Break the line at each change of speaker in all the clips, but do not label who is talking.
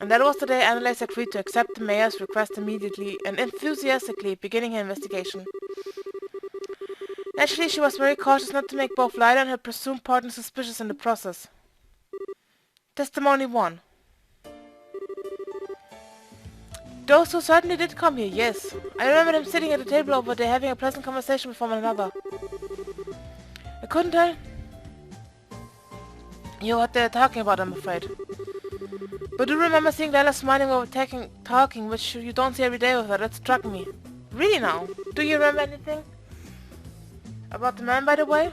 And that was the day Annelace agreed to accept the mayor's request immediately and enthusiastically beginning her investigation. Naturally, she was very cautious not to make both Lila and her presumed partner suspicious in the process. Testimony 1. Those who certainly did come here, yes. I remember them sitting at the table over there having a pleasant conversation with one another. I couldn't tell you what they're talking about, I'm afraid. But do remember seeing Lila smiling while talking, which you don't see every day with her. That struck me. Really now? Do you remember anything? About the man, by the way?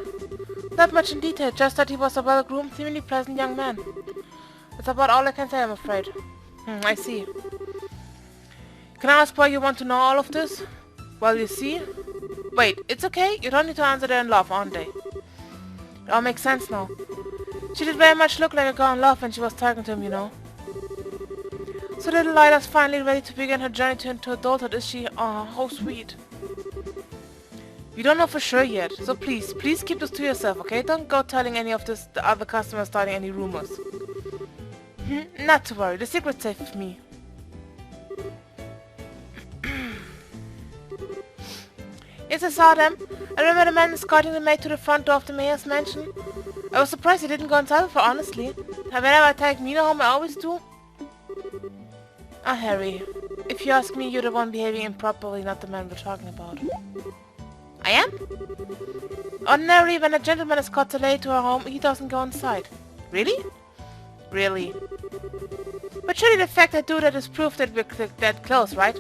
Not much in detail, just that he was a well-groomed, seemingly pleasant young man. That's about all I can say, I'm afraid. I see. Can I ask why you want to know all of this? Well, you see... Wait, it's okay? You don't need to answer they're in love, aren't they? It all makes sense now. She did very much look like a girl in love when she was talking to him, you know. So little Lila's finally ready to begin her journey into adulthood, is she? Oh, how sweet. You don't know for sure yet, so please keep this to yourself, okay? Don't go telling any of this the other customers, starting any rumors. Not to worry, the secret's safe with me. Yes, I saw them. I remember the man escorting the maid to the front door of the mayor's mansion. I was surprised he didn't go inside with her, honestly. Whenever I take Mina home, I always do. Ah, Harry. If you ask me, you're the one behaving improperly, not the man we're talking about. I am? Ordinarily, when a gentleman escorts a lady to her home, he doesn't go inside. Really? Really. But surely the fact I do that is proof that we're that close, right?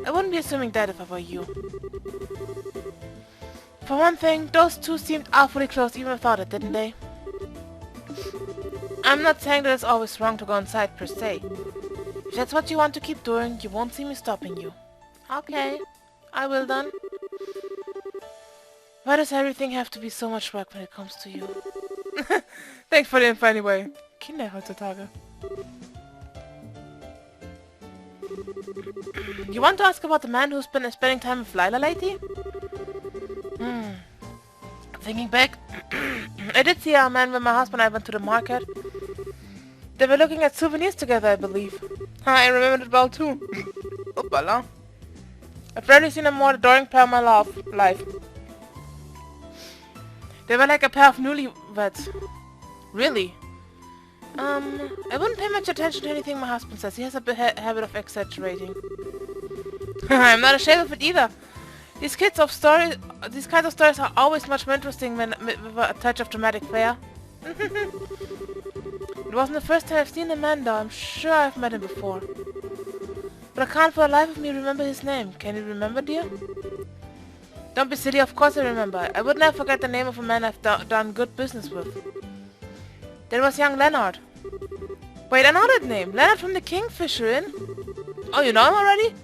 I wouldn't be assuming that if I were you. For one thing, those two seemed awfully close even without it, didn't they? I'm not saying that it's always wrong to go inside per se. If that's what you want to keep doing, you won't see me stopping you. Okay, I will then. Why does everything have to be so much work when it comes to you? Thanks for the info anyway. Kinder heutzutage. You want to ask about the man who's been spending time with Lila lately? Thinking back, I did see a man with my husband and I went to the market. They were looking at souvenirs together, I believe. I remember it well too. Oopala. I've rarely seen a more adoring pair in my life. They were like a pair of newlyweds. Really? I wouldn't pay much attention to anything my husband says. He has a habit of exaggerating. I'm not ashamed of it either. These kinds of stories are always much more interesting with a touch of dramatic flair. It wasn't the first time I've seen the man though. I'm sure I've met him before. But I can't for the life of me remember his name. Can you remember, dear? Don't be silly, of course I remember. I would never forget the name of a man I've done good business with. That was young Leonard. Wait, I know that name. Leonard from the Kingfisher Inn? Oh, you know him already?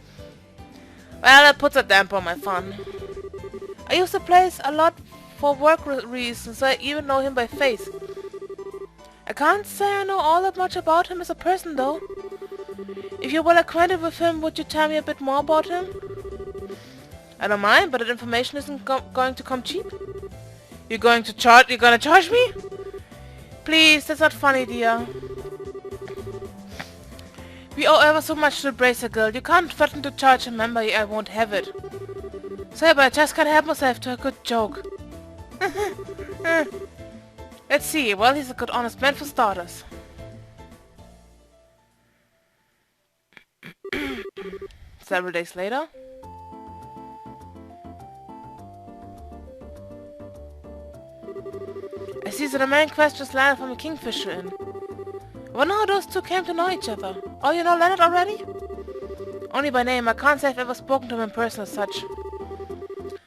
Well, that puts a damper on my fun. I use the place a lot for work reasons, so I even know him by face. I can't say I know all that much about him as a person, though. If you're well acquainted with him, would you tell me a bit more about him? I don't mind, but that information isn't going to come cheap. You're gonna charge me? Please, that's not funny, dear. We owe ever so much to the Bracer Guild. You can't threaten to charge a member, I won't have it. Sorry, but I just can't help myself to a good joke. Let's see, well, he's a good honest man for starters. Several days later. I see that the man questions Leonard from the Kingfisher Inn. I wonder how those two came to know each other. Oh, you know Leonard already? Only by name. I can't say I've ever spoken to him in person as such.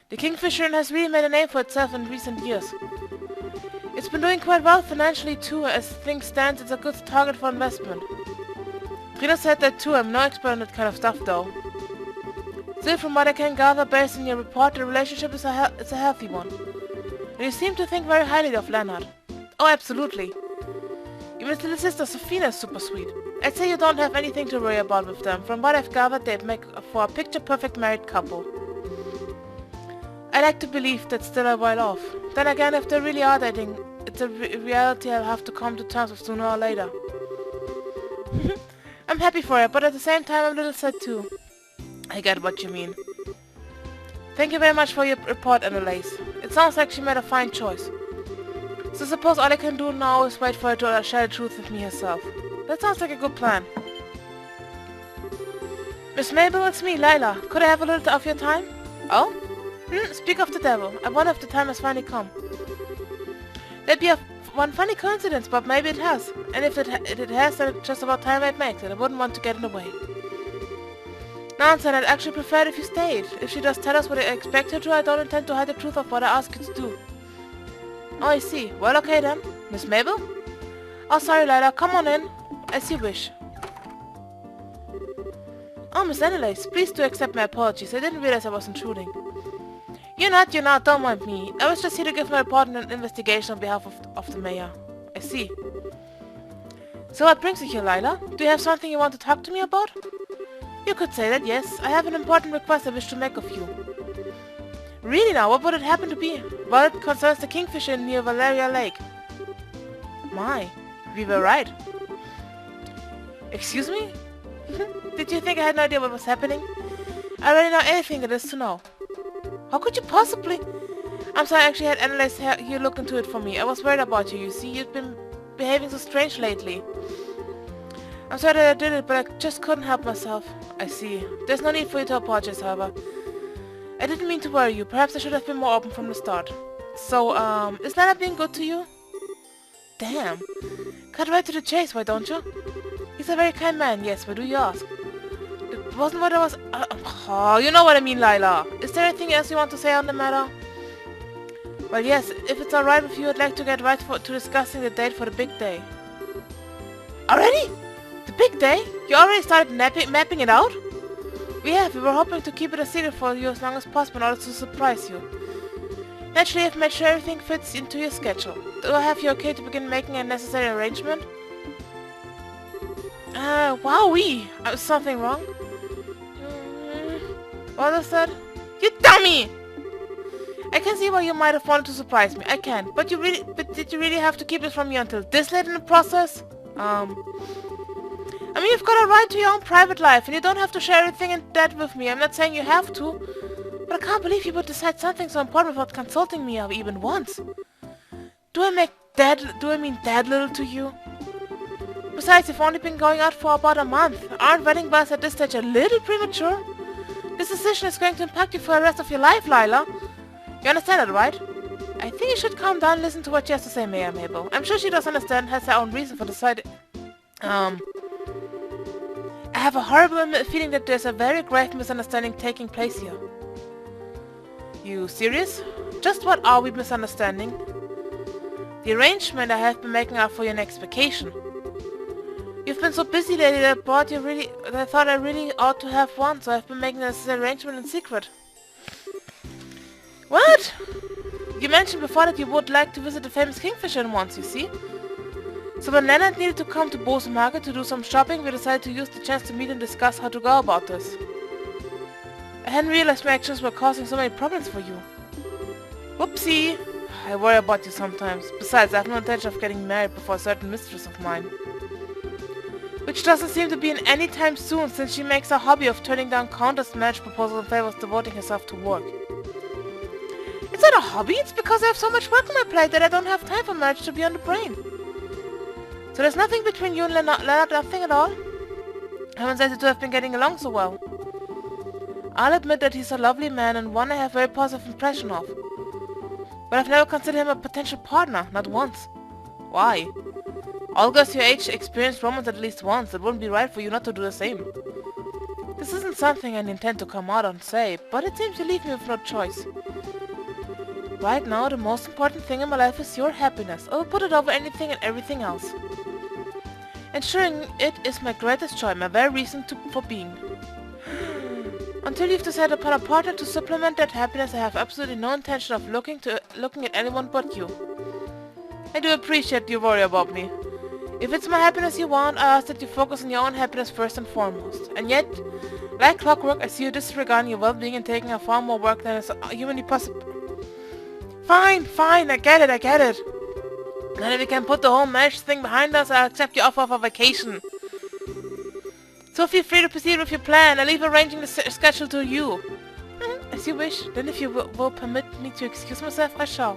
The Kingfisher Inn has really made a name for itself in recent years. It's been doing quite well financially too. As things stand, it's a good target for investment. Trina said that too. I'm no expert on that kind of stuff though. Still, from what I can gather based on your report, the relationship is a healthy one. And you seem to think very highly of Leonard. Oh, absolutely. Even his little sister Sophina is super sweet. I'd say you don't have anything to worry about with them. From what I've gathered, they'd make for a picture-perfect married couple. I like to believe that's still a while off. Then again, if they really are dating, it's a reality I'll have to come to terms with sooner or later. I'm I'm happy for her, but at the same time I'm a little sad too. I get what you mean. Thank you very much for your report, Annelace. It sounds like she made a fine choice. So suppose all I can do now is wait for her to share the truth with me herself. That sounds like a good plan. Miss Mabel, it's me, Lila. Could I have a little of your time? Oh? Speak of the devil. I wonder if the time has finally come. That'd be one funny coincidence, but maybe it has. And if it has, then it's just about time it makes it. I wouldn't want to get in the way. Nonsense, I'd actually prefer it if you stayed. If she does tell us what I expect her to, I don't intend to hide the truth of what I ask you to do. Oh, I see. Well, okay then. Miss Mabel? Oh, sorry, Lila. Come on in. As you wish. Oh, Miss Annelace, please do accept my apologies. I didn't realize I was intruding. You're not. Don't mind me. I was just here to give my report on an investigation on behalf of the mayor. I see. So what brings you here, Lila? Do you have something you want to talk to me about? You could say that, yes. I have an important request I wish to make of you. Really now, what would it happen to be? Well, it concerns the kingfisher near Valeria Lake. My, we were right. Excuse me? Did you think I had no idea what was happening? I already know everything there is to know. How could you possibly? I'm sorry, I actually had Annelace here look into it for me. I was worried about you, you see. You've been behaving so strange lately. I'm sorry that I did it, but I just couldn't help myself. I see. There's no need for you to apologize, however. I didn't mean to worry you. Perhaps I should have been more open from the start. So, is Nana being good to you? Damn. Cut right to the chase, why don't you? He's a very kind man, yes, but do you ask? It wasn't what I was... oh, you know what I mean, Lila. Is there anything else you want to say on the matter? Well, yes, if it's alright with you, I'd like to get right to discussing the date for the big day. Already? The big day? You already started mapping it out? We were hoping to keep it a secret for you as long as possible in order to surprise you. Naturally, I've made sure everything fits into your schedule. Do I have you okay to begin making a necessary arrangement? Wowee! Something wrong? What was that? You dummy! I can see why you might have wanted to surprise me. I can. But did you really have to keep this from me until this late in the process? I mean, you've got a right to your own private life, and you don't have to share everything in that with me. I'm not saying you have to, but I can't believe you would decide something so important without consulting me even once. Do I mean that little to you? Besides, you've only been going out for about a month. Aren't wedding bells at this stage a little premature? This decision is going to impact you for the rest of your life, Lila. You understand that, right? I think you should calm down and listen to what she has to say, Mayor Mabel. I'm sure she does understand and has her own reason for deciding... I have a horrible feeling that there's a very grave misunderstanding taking place here. You serious? Just what are we misunderstanding? The arrangement I have been making out for your next vacation. You've been so busy lately that I thought I really ought to have one, so I've been making this arrangement in secret. What? You mentioned before that you would like to visit the famous kingfisher once, you see? So when Leonard needed to come to Bose Market to do some shopping, we decided to use the chance to meet and discuss how to go about this. I hadn't realized my actions were causing so many problems for you. Whoopsie! I worry about you sometimes. Besides, I have no intention of getting married before a certain mistress of mine. Which doesn't seem to be in any time soon, since she makes a hobby of turning down countless marriage proposals in favor of devoting herself to work. It's not a hobby, it's because I have so much work on my plate that I don't have time for marriage to be on the brain. So there's nothing between you and Leonard, nothing at all? Haven't said you two have been getting along so well. I'll admit that he's a lovely man and one I have a very positive impression of. But I've never considered him a potential partner, not once. Why? All girls your age experience romance at least once. It wouldn't be right for you not to do the same. This isn't something I intend to come out and say, but it seems you leave me with no choice. Right now, the most important thing in my life is your happiness. I will put it over anything and everything else. Ensuring it is my greatest joy, my very reason for being. Until you've decided upon a partner to supplement that happiness, I have absolutely no intention of looking at anyone but you. I do appreciate you worry about me. If it's my happiness you want, I ask that you focus on your own happiness first and foremost. And yet, like clockwork, I see you disregarding your well-being and taking on far more work than is humanly possible. Fine, I get it. And if we can put the whole marriage thing behind us, I'll accept your offer of a vacation. So feel free to proceed with your plan. I leave arranging the schedule to you. As you wish. Then if you will permit me to excuse myself, I shall.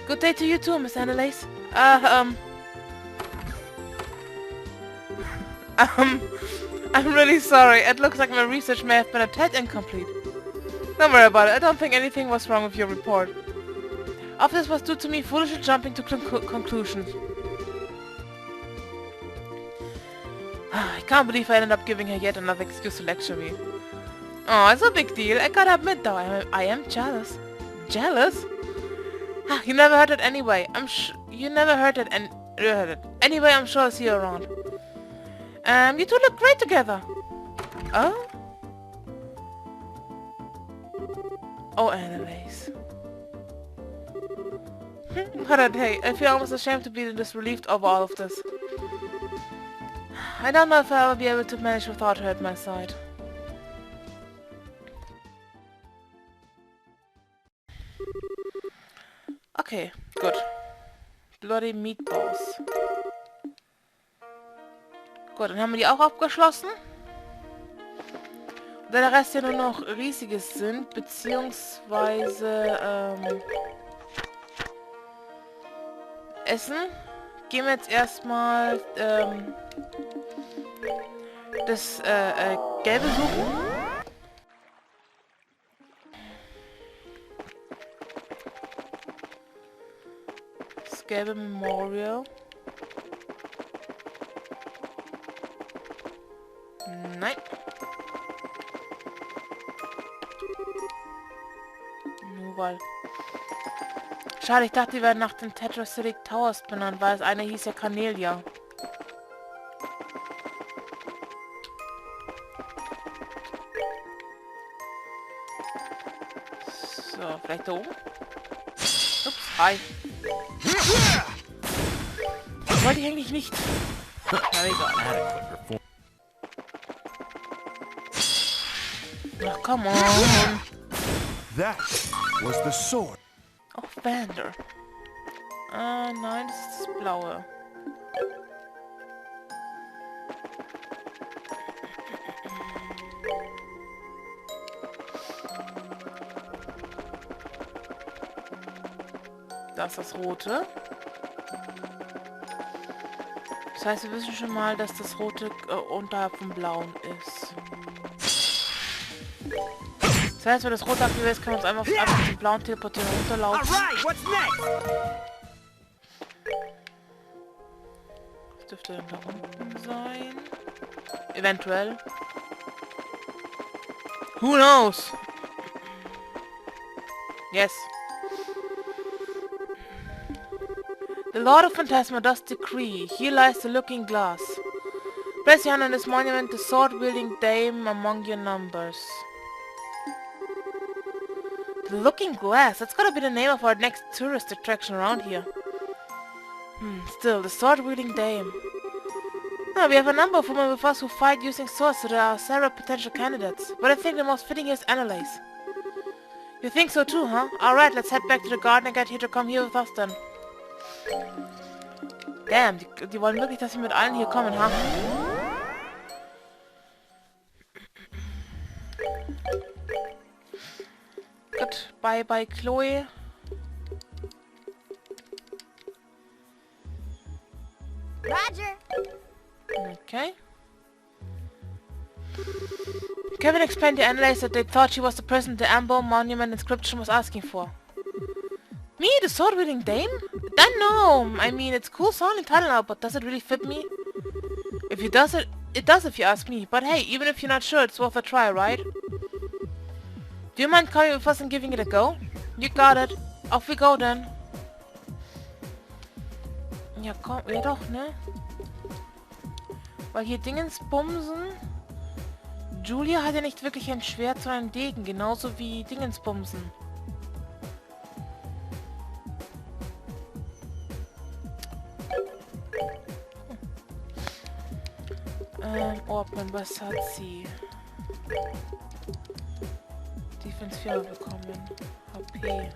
Good day to you too, Miss Annelace. I'm really sorry. It looks like my research may have been a tad incomplete. Don't worry about it. I don't think anything was wrong with your report. All this was due to me foolishly jumping to conclusions. I can't believe I ended up giving her yet another excuse to lecture me. Oh, it's a big deal. I gotta admit though, I am jealous. Jealous? You never heard it anyway. You never heard it and anyway, I'm sure I'll see you around. You two look great together. Oh? Oh, Annelace. But hey, I feel almost ashamed to be this relieved over all of this. I don't know if I'll be able to manage without her at my side. Okay, gut. Bloody Meatballs. Gut, dann haben wir die auch abgeschlossen. Da der Rest ja nur noch Riesiges sind, beziehungsweise Essen, gehen wir jetzt erstmal das Gelbe suchen. Das gelbe Memorial. Nein. Nur weil. Schade, ich dachte, die werden nach den Tetracyclic Towers benannt, weil das eine hieß ja Cornelia. So, vielleicht da oben? Ups, hi. Das wollte ich eigentlich nicht. Na egal. Ach, come on.
That was the sword.
Oh, Vander. Nein, das ist das Blaue. Das ist das Rote. Das heißt, wir wissen schon mal, dass das Rote unterhalb vom Blauen ist. Das heißt, wenn das Rote aktiviert ist, können wir uns einfach zum Blauen teleportieren und runterlaufen. Das dürfte dann da unten sein. Eventuell. Who knows? Yes. The Lord of Phantasma does decree. Here lies the looking glass. Place your hand on this monument, the sword-wielding dame among your numbers. The Looking Glass. That's gotta be the name of our next tourist attraction around here. Still, the sword-wielding dame. Oh, we have a number of women with us who fight using swords, so there are several potential candidates. But I think the most fitting is Annelace. You think so too, huh? Alright, let's head back to the garden and get her to come here with us then. Damn, die wollen wirklich, dass wir mit allen hier kommen, huh? Gut, bye Chloe.
Roger.
Okay. Kevin explained to Annelace that they thought she was the person the Ambo Monument inscription was asking for. Me, the sword-wielding dame? Then no! I mean, it's a cool sounding title now, but does it really fit me? If it does, it does if you ask me. But hey, even if you're not sure, it's worth a try, right? Do you mind coming with us and giving it a go? You got it. Off we go then. Ja, komm, ja doch, ne? Weil hier Dingensbumsen... Julia hat ja nicht wirklich ein Schwert, sondern einen Degen, genauso wie Dingensbumsen. Ordnen, was hat sie? Defense 4 bekommen. HP.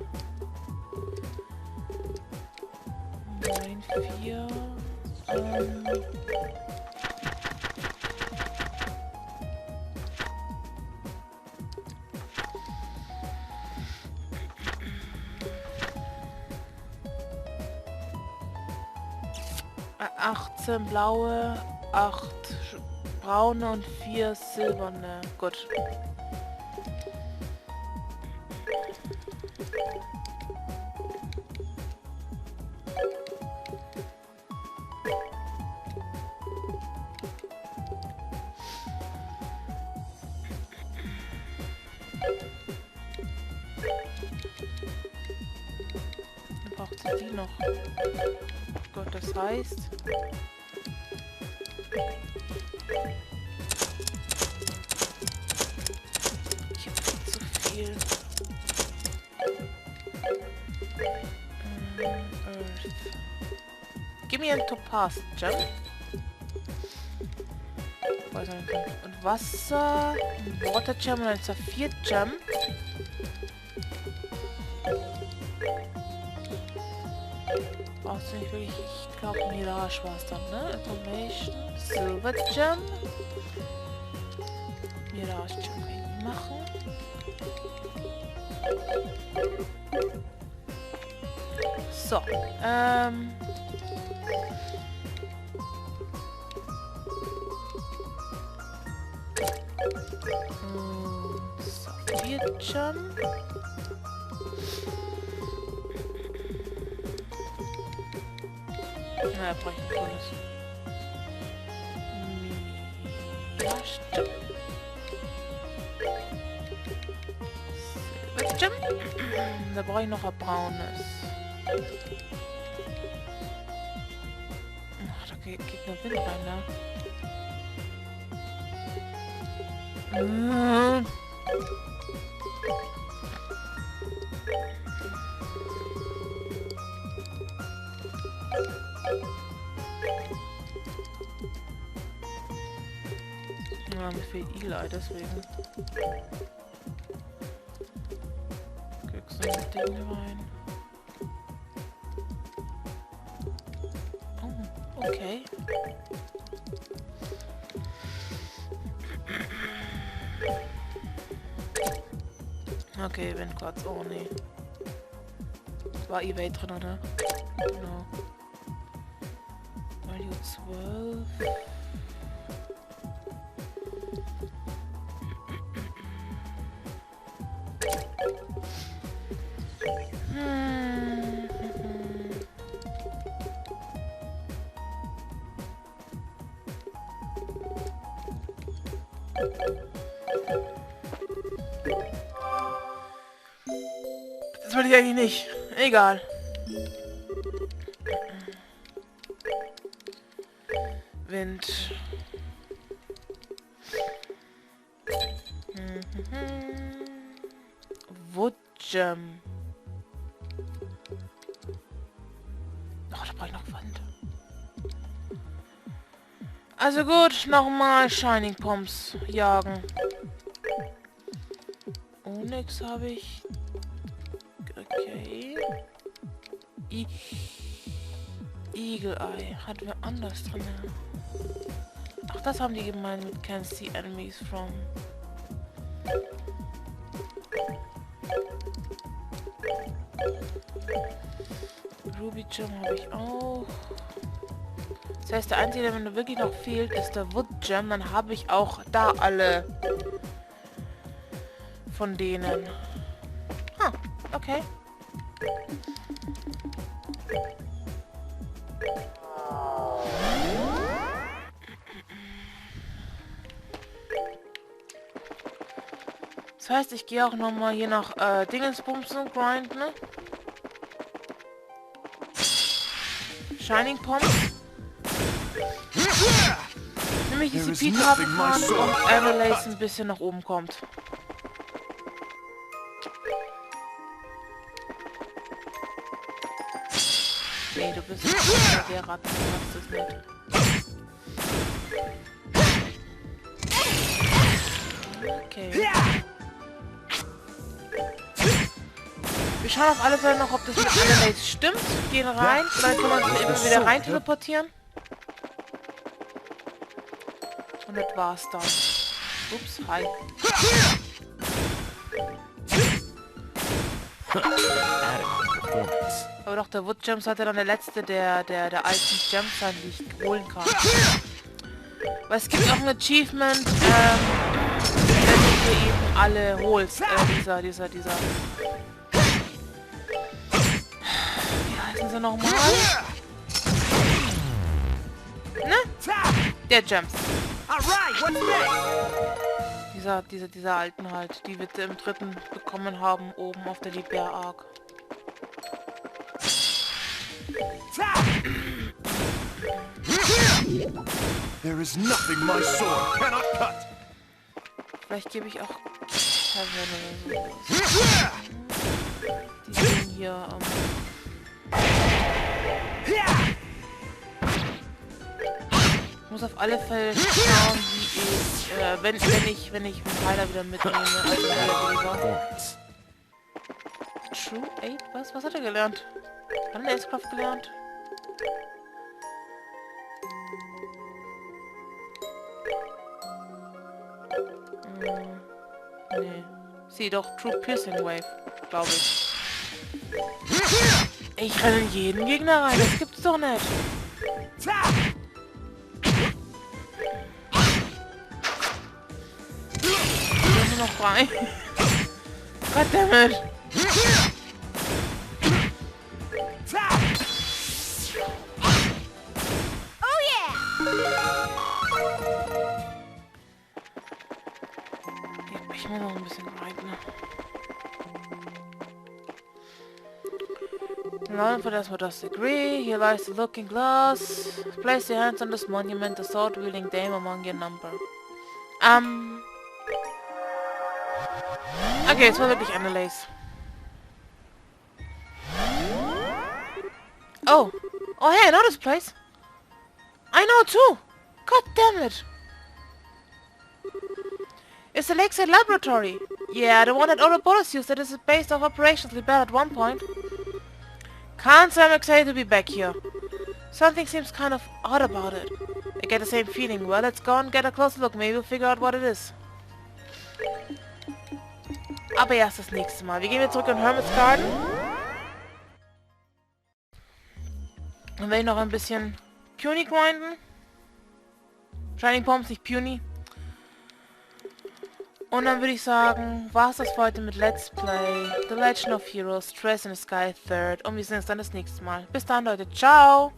9, 4. 14 blaue, 8 braune und 4 silberne. Gut. Dann braucht sie die noch. Gut, das heißt... Ich habe viel zu viel. Earth. Gib mir ein Topaz Gem. Und Wasser, ein Water Gem und ein Saphir Gem. Brauchst du nicht wirklich, ich glaube Mirage war es dann, ne? Information, Silver Gem. Mirage Gem kann ich machen. So, Saphir Gem. Na, brauche ich ein cooles. Mirage Gem. Silver Gem. Da brauche ich noch ein braunes. Ach, da geht nur Wind rein, ne? Ja, mir fehlt Eli, deswegen. Kriegst du das Ding rein. Oh, okay. Okay, Windquarz, oh nee. War eBay drin, oder? Genau. Value 12. Das will ich eigentlich nicht. Egal. Wind. Wood Gem. Oh, da brauche ich noch Wand. Also gut, nochmal Shining Pumps jagen. Onyx habe ich. Okay. Eagle Eye. Hatten wir anders drin. Ach, das haben die gemeint mit Can't see enemies from. Ruby Gem habe ich auch. Das heißt, der einzige, der mir wirklich noch fehlt, ist der Wood Gem. Dann habe ich auch da alle von denen. Ah, okay. Das heißt, ich gehe auch nochmal hier nach Dingensbumsen grinden. Ne? Shining Pump. Nämlich die CP-Taten fahren und Annelace ein bisschen nach oben kommt. Nee, du bist der Ratten, du machst es nicht. Okay. Wir schauen auf alle Fälle noch, ob das mit Annelace stimmt. Gehen rein, dann können wir uns eben wieder rein teleportieren. Und das war's dann. Ups, hi. Aber doch, der Wood Gems hat ja dann der letzte der alten Gems sein, die ich holen kann. Weil es gibt auch ein Achievement, wenn du hier eben alle holst. Dieser. Wie heißen sie nochmal? Ne? Der Gems. Dieser alten halt, die wir im dritten bekommen haben, oben auf der Libär Arc.
There is nothing my sword cannot cut.
Vielleicht gebe ich auch Kevin oder sowas. Die sind hier ich muss auf alle Fälle schauen, wie ich, wenn ich einen Heiler wieder mitnehme, also Heiler. True 8? Was hat er gelernt? Hat er Acecraft gelernt? Nee. Sieh doch, True Piercing Wave, glaube ich. Ich renne in jeden Gegner rein, das gibt's doch nicht. Ich bin nur noch frei. Goddammit.
Oh yeah!
Ich muss noch ein bisschen reiten. Learn for das degree. Here lies the looking glass. Place your hands on this monument, the sword-wielding dame among your number. Okay, jetzt war wirklich Annelace. Oh. Oh, hey, I know this place. I know too. God damn it. It's the Lakeside Laboratory. Yeah, the one that Ouroboros used that is based off Operations Libelle at one point. Can't say I'm excited to be back here. Something seems kind of odd about it. I get the same feeling. Well, let's go and get a closer look. Maybe we'll figure out what it is. Aber erst das nächste Mal. Wir gehen jetzt zurück in Hermit's Garden. Dann werde ich noch ein bisschen Puny grinden. Shining Bombs, nicht Puny. Und dann würde ich sagen, war es das für heute mit Let's Play The Legend of Heroes, Trace in the Sky 3rd. Und wir sehen uns dann das nächste Mal. Bis dann, Leute. Ciao!